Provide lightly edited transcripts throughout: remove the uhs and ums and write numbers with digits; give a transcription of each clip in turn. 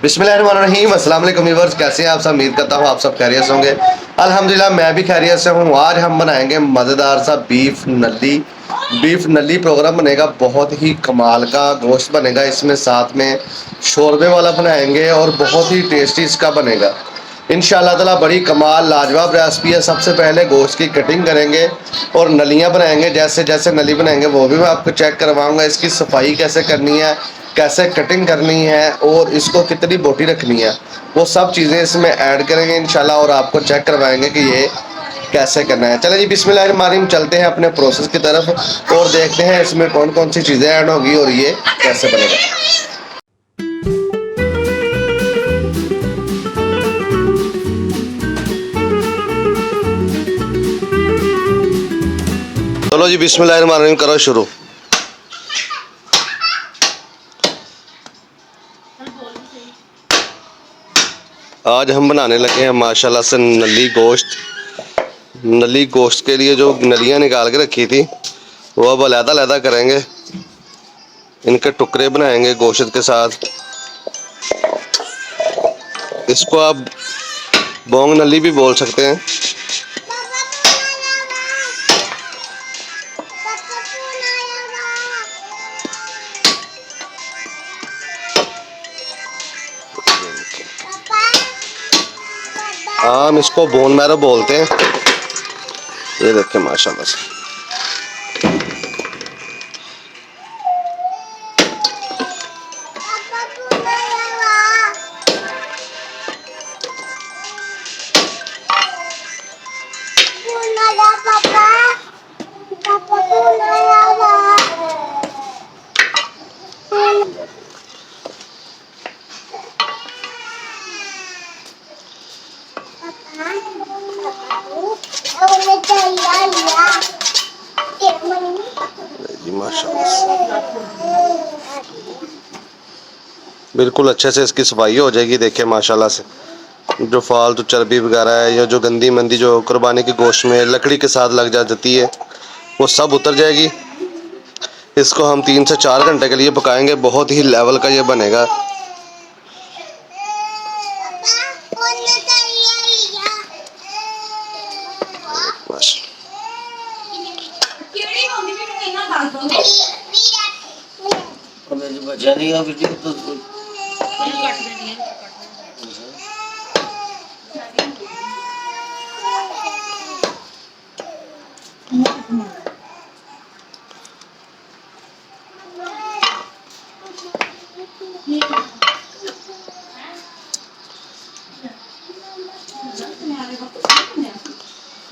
बिस्मिल्लाहिर्रहमानिर्रहीम अस्सलाम वालेकुम व्यूअर्स, कैसे हैं आप सब। उम्मीद करता हूँ आप सब खैरियत से होंगे। अल्हम्दुलिल्लाह मैं भी खैरियत से हूँ। आज हम बनाएंगे मज़ेदार सा बीफ नली प्रोग्राम बनेगा। बहुत ही कमाल का गोश्त बनेगा इसमें, साथ में शोरबे वाला बनाएंगे और बहुत ही टेस्टी इसका बनेगा इंशाअल्लाह ताला। बड़ी कमाल लाजवाब रेसिपी है। सबसे पहले गोश्त की कटिंग करेंगे और नलियाँ बनाएंगे। जैसे जैसे नली बनाएंगे वो भी मैं आपको चेक करवाऊँगा। इसकी सफाई कैसे करनी है, कैसे कटिंग करनी है और इसको कितनी बोटी रखनी है, वो सब चीज़ें इसमें ऐड करेंगे इंशाल्लाह और आपको चेक करवाएंगे कि ये कैसे करना है। चलें जी, बिस्मिल्लाहिर्रहमानिर्रहीम, चलते हैं अपने प्रोसेस की तरफ और देखते हैं इसमें कौन कौन सी चीज़ें ऐड होगी और ये कैसे बनेगा। चलो जी, बिस्मिल्लाहिर्रहमानिर्रहीम करो शुरू। आज हम बनाने लगे हैं माशाल्लाह से नली गोश्त। नली गोश्त के लिए जो नलियां निकाल के रखी थी वो अब अलहदा-अलहदा करेंगे। इनके टुकड़े बनाएंगे गोश्त के साथ। इसको आप बोंग नली भी बोल सकते हैं। हम इसको बोन मैरो बोलते हैं। ये देखें माशाल्लाह से। बिल्कुल अच्छे से इसकी सफाई हो जाएगी। देखिए माशाल्लाह से जो फालतू चर्बी वगैरह है या जो गंदी मंदी जो कुर्बानी के गोश्त में लकड़ी के साथ लग जाती है वो सब उतर जाएगी। इसको हम 3 से 4 घंटे के लिए पकाएंगे। बहुत ही लेवल का ये बनेगा।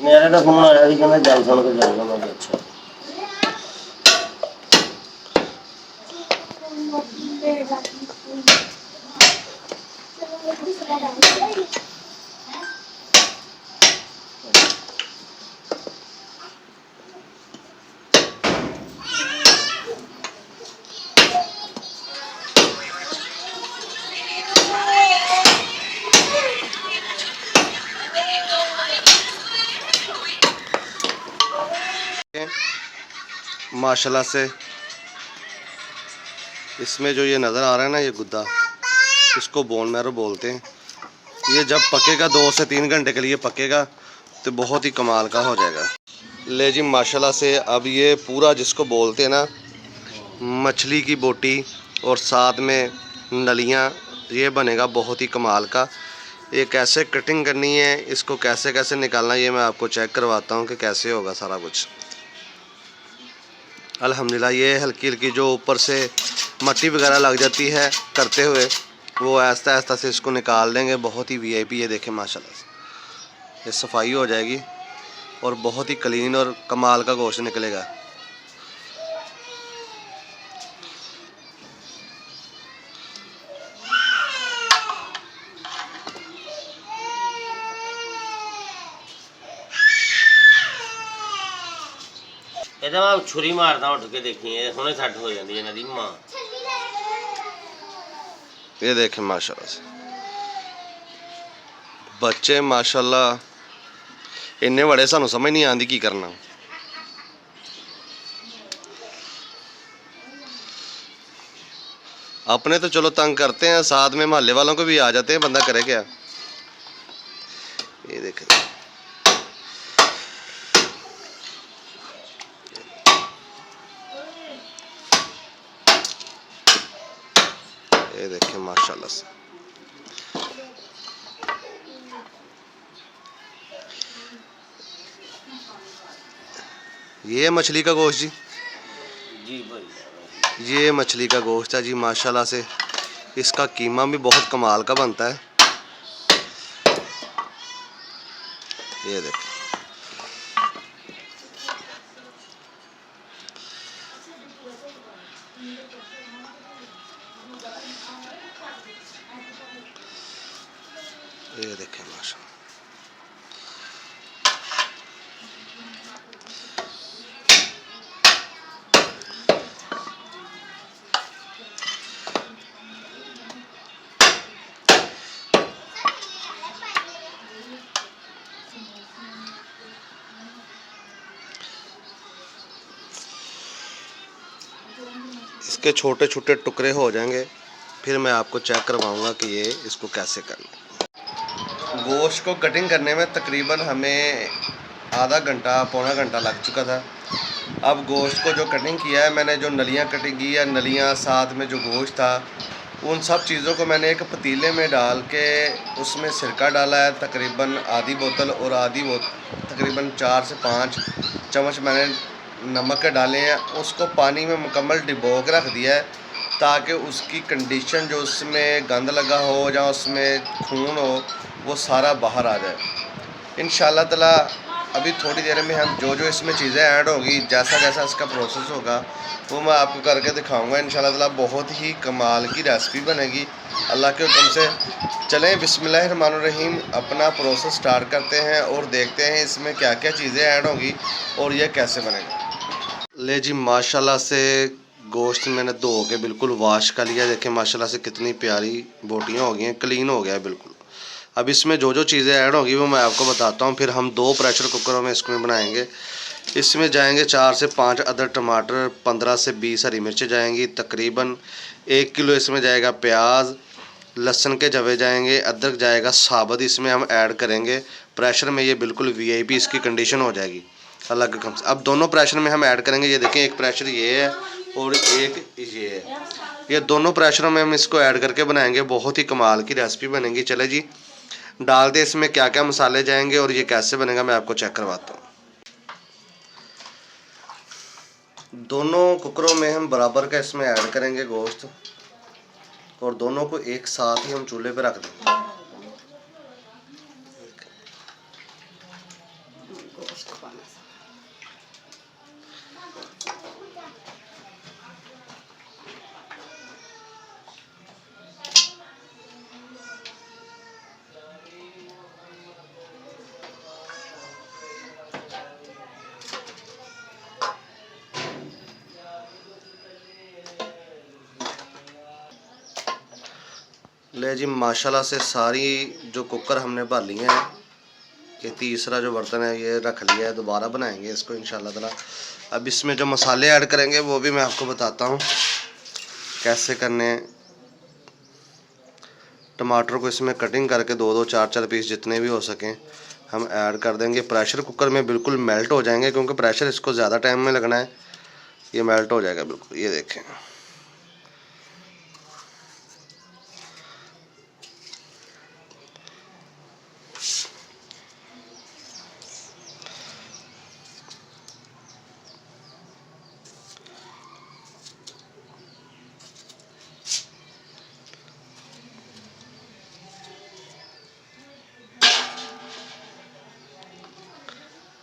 मेरे का फोन आया थी, कहना जल सुन के जाऊंगा। मैं अच्छा माशाल्लाह से इसमें जो ये नज़र आ रहा है ना, ये गुद्दा, इसको बोन मैरो बोलते हैं। ये जब पकेगा 2 से 3 घंटे के लिए पकेगा तो बहुत ही कमाल का हो जाएगा। ले जी माशाल्लाह से अब ये पूरा जिसको बोलते हैं ना मछली की बोटी और साथ में नलियाँ, ये बनेगा बहुत ही कमाल का। ये कैसे कटिंग करनी है, इसको कैसे कैसे निकालना, ये मैं आपको चेक करवाता हूँ कि कैसे होगा सारा कुछ। अल्हम्दुलिल्लाह ये हल्की हल्की जो ऊपर से मट्टी वगैरह लग जाती है करते हुए, वो आहिस्ता आहिस्ता से इसको निकाल देंगे। बहुत ही वीआईपी ये देखें माशाल्लाह से, ये सफाई हो जाएगी और बहुत ही क्लीन और कमाल का गोश्त निकलेगा। मैं छुरी मारदा उठ के देखिए हुणे सट हो जाती है दी मां। ये देखें माशाल्लाह से बच्चे माशाल्लाह इन्ने बड़े, सानू समझ नहीं आती की करना। अपने तो चलो तंग करते हैं, साथ में मोहल्ले वालों को भी आ जाते हैं, बंदा करे क्या। ये देखें, ये देखें माशाल्लाह से। ये मछली का गोश्त जी, जी भाई। ये मछली का गोश्त है जी माशाल्लाह से। इसका कीमा भी बहुत कमाल का बनता है। ये देखें, ये देखें माशाल्लाह। इसके छोटे छोटे टुकड़े हो जाएंगे, फिर मैं आपको चेक करवाऊंगा कि ये इसको कैसे करना है। गोश्त को कटिंग करने में तकरीबन हमें आधा घंटा पौना घंटा लग चुका था। अब गोश्त को जो कटिंग किया है मैंने, जो नलियां कटिंग की है, नलियां साथ में जो गोश्त था, उन सब चीज़ों को मैंने एक पतीले में डाल के उसमें सिरका डाला है तकरीबन आधी बोतल, और तकरीबन 4 से 5 चम्मच मैंने नमक के डाले हैं। उसको पानी में मुकम्मल डिबो के रख दिया है ताकि उसकी कंडीशन, जो उसमें गंद लगा हो या उसमें खून हो, वो सारा बाहर आ जाए। इंशाल्लाह ताला अभी थोड़ी देर में हम जो जो इसमें चीज़ें ऐड होगी, जैसा जैसा इसका प्रोसेस होगा, वो मैं आपको करके दिखाऊंगा। इंशाल्लाह ताला बहुत ही कमाल की रेसिपी बनेगी अल्लाह के हुक्म से। चलें बिस्मिल्लाहिर्रहमानिर्रहीम अपना प्रोसेस स्टार्ट करते हैं और देखते हैं इसमें क्या क्या चीज़ें ऐड होंगी और ये कैसे बनेगा। ले जी माशाल्लाह से गोश्त मैंने धो के बिल्कुल वॉश कर लिया। देखें माशाल्लाह से कितनी प्यारी बोटियाँ हो गई हैं, क्लीन हो गया है बिल्कुल। अब इसमें जो जो चीज़ें ऐड होंगी वो मैं आपको बताता हूँ। फिर हम 2 प्रेशर कुकरों में इसमें बनाएंगे। इसमें जाएंगे 4 से 5 अदर टमाटर, 15 से 20 हरी मिर्चें जाएंगी, तकरीबन 1 किलो इसमें जाएगा प्याज, लहसुन के जवे जाएंगे, अदरक जाएगा साबुत, इसमें हम ऐड करेंगे। प्रेशर में ये बिल्कुल वीआईपी इसकी कंडीशन हो जाएगी अलग कम से। अब दोनों प्रेशर में हम ऐड करेंगे। ये देखें, एक प्रेशर ये है और एक ये है। ये दोनों प्रेशरों में हम इसको ऐड करके बनाएंगे। बहुत ही कमाल की रेसिपी बनेगी। चले जी डाल दे इसमें क्या क्या मसाले जाएंगे और ये कैसे बनेगा मैं आपको चेक करवाता हूँ। दोनों कुकरों में हम बराबर का इसमें ऐड करेंगे गोश्त, और दोनों को एक साथ ही हम चूल्हे पे रख देंगे। ले जी माशाल्लाह से सारी जो कुकर हमने भर लिए हैं, ये तीसरा जो बर्तन है ये रख लिया है। दोबारा बनाएंगे इसको इंशाल्लाह ताला। अब इसमें जो मसाले ऐड करेंगे वो भी मैं आपको बताता हूँ कैसे करने हैं। टमाटर को इसमें कटिंग करके 2-2 4-4 पीस जितने भी हो सकें हम ऐड कर देंगे। प्रेशर कुकर में बिल्कुल मेल्ट हो जाएंगे क्योंकि प्रेशर इसको ज़्यादा टाइम में लगना है। ये मेल्ट हो जाएगा बिल्कुल। ये देखें,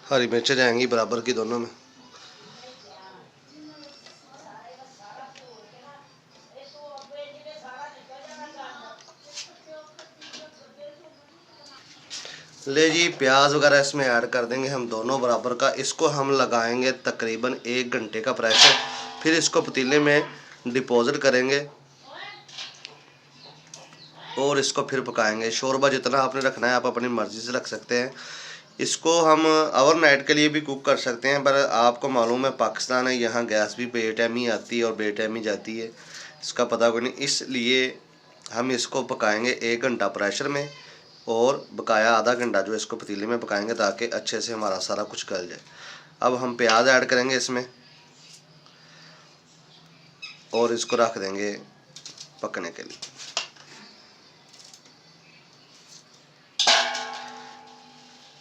हरी मिर्चें जाएंगी बराबर की दोनों में। ले जी प्याज वगैरह इसमें ऐड कर देंगे हम दोनों बराबर का। इसको हम लगाएंगे तकरीबन 1 घंटे का प्रेशर। फिर इसको पतीले में डिपॉजिट करेंगे और इसको फिर पकाएंगे। शोरबा जितना आपने रखना है आप अपनी मर्ज़ी से रख सकते हैं। इसको हम ओवरनाइट के लिए भी कुक कर सकते हैं, पर आपको मालूम है पाकिस्तान है, यहाँ गैस भी बेटाइमी आती है और बेटाइमी जाती है। इसका पता कोई नहीं, इसलिए हम इसको पकाएंगे 1 घंटा प्रेशर में और बकाया आधा घंटा जो इसको पतीले में पकाएंगे ताकि अच्छे से हमारा सारा कुछ गल जाए। अब हम प्याज ऐड करेंगे इसमें और इसको रख देंगे पकने के लिए।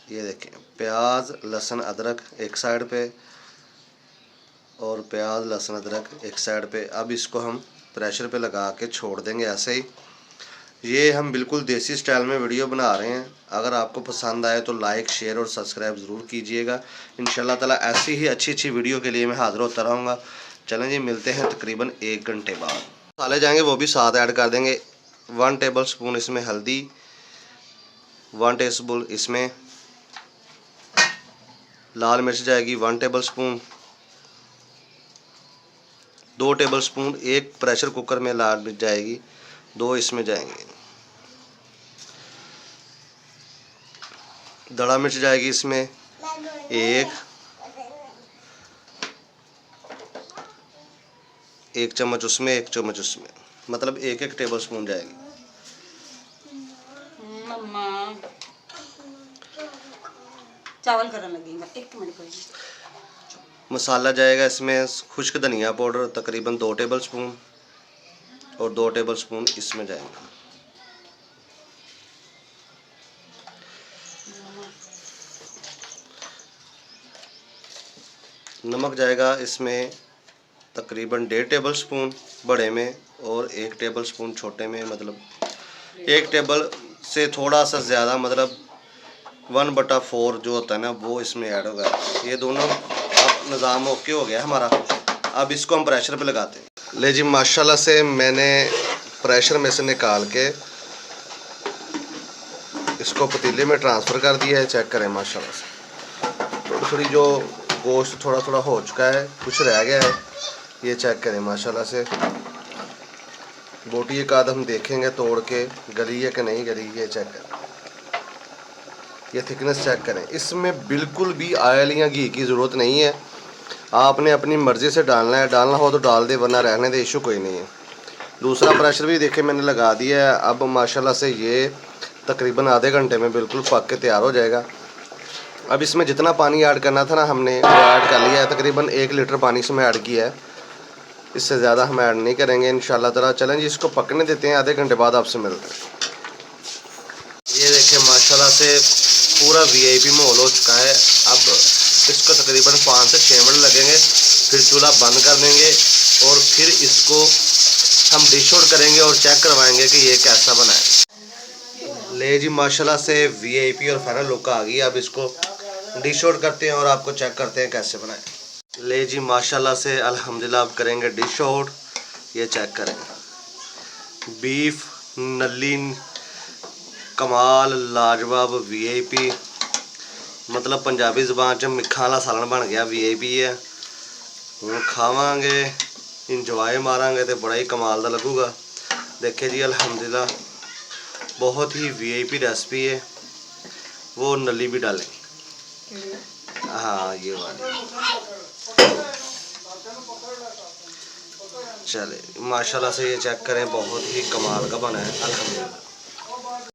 ये देखें, प्याज लहसुन अदरक एक साइड पे और प्याज लहसुन अदरक एक साइड पे। अब इसको हम प्रेशर पे लगा के छोड़ देंगे ऐसे ही। ये हम बिल्कुल देसी स्टाइल में वीडियो बना रहे हैं। अगर आपको पसंद आए तो लाइक शेयर और सब्सक्राइब ज़रूर कीजिएगा। इंशाल्लाह ताला ऐसी ही अच्छी वीडियो के लिए मैं हाज़िर होता रहूँगा। चलें जी, मिलते हैं तकरीबन 1 घंटे बाद। मसाले जाएंगे वो भी साथ ऐड कर देंगे। 1 टेबल स्पून इसमें हल्दी, 1 टेबल स्पून इसमें लाल मिर्च जाएगी, 1 टेबल स्पून, 2 टेबल स्पून एक प्रेशर कुकर में लाल मिर्च जाएगी, 2 इसमें जाएंगे। दड़ा मिर्च जाएगी इसमें 1 चम्मच उसमें, 1 चम्मच उसमें, मतलब 1 टेबल स्पून जाएगी। चावल करने लगेगा, 1 मिनट कोई। मसाला जाएगा इसमें खुश्क धनिया पाउडर तकरीबन 2 टेबल स्पून और 2 टेबल स्पून इसमें जाएंगे। नमक जाएगा इसमें तकरीबन 1.5 टेबल स्पून बड़े में और 1 टेबल स्पून छोटे में, मतलब 1 टेबल से थोड़ा सा ज़्यादा, मतलब 1/4 जो होता है ना वो इसमें ऐड होगा। ये दोनों अब निज़ाम ओके हो गया हमारा। अब इसको हम प्रेशर पे लगाते हैं। ले जी, माशाल्लाह से मैंने प्रेशर में से निकाल के इसको पतीले में ट्रांसफ़र कर दिया है। चेक करें माशाल्लाह से थोड़ी जो गोश्त थोड़ा हो चुका है, कुछ रह गया है। ये चेक करें माशाल्लाह से। बोटी एक आध हम देखेंगे तोड़ के गली है कि नहीं गली, ये चेक करें। ये थिकनेस चेक करें। इसमें बिल्कुल भी ऑयल या घी की ज़रूरत नहीं है। आपने अपनी मर्ज़ी से डालना है, डालना हो तो डाल दे वरना रहने दे, इशू कोई नहीं है। दूसरा प्रेशर भी देखे मैंने लगा दिया है। अब माशाल्लाह से ये तकरीबन आधे घंटे में बिल्कुल पक के तैयार हो जाएगा। अब इसमें जितना पानी ऐड करना था ना हमने वो ऐड कर लिया है। तकरीबन 1 लीटर पानी इसमें ऐड किया है, इससे ज़्यादा हम ऐड नहीं करेंगे इंशाल्लाह ताला। चलें जी, इसको पकने देते हैं। आधे घंटे बाद आपसे मिलते हैं। ये देखें माशाल्लाह से पूरा VIP माहौल हो चुका है। अब इसको तकरीबन 5 से 6 मिनट लगेंगे, फिर चूल्हा बंद कर देंगे और फिर इसको हम डिश आउट करेंगे और चेक करवाएंगे कि ये कैसा बना है। ले जी, माशाल्लाह से VIP और फाइनल लुक आ गई। अब इसको डिश आउट करते हैं और आपको चेक करते हैं कैसे बनाए। ले जी, माशाल्लाह से अल्हम्दुलिल्लाह अब करेंगे डिश आउट। ये चेक करें, बीफ नली कमाल लाजवाब VIP, मतलब पंजाबी ज़बान च मिठा वाला सालन बन गया। VIP है, हम खावांगे इंजॉय मारांगे तो बड़ा ही कमाल का लगूगा। देखे जी अल्हम्दुलिल्लाह बहुत ही VIP रेसिपी है। वो नली भी डालें, हाँ ये वाली। चले माशाल्लाह से ये चेक करें, बहुत ही कमाल का बना है अल्हम्दुलिल्लाह।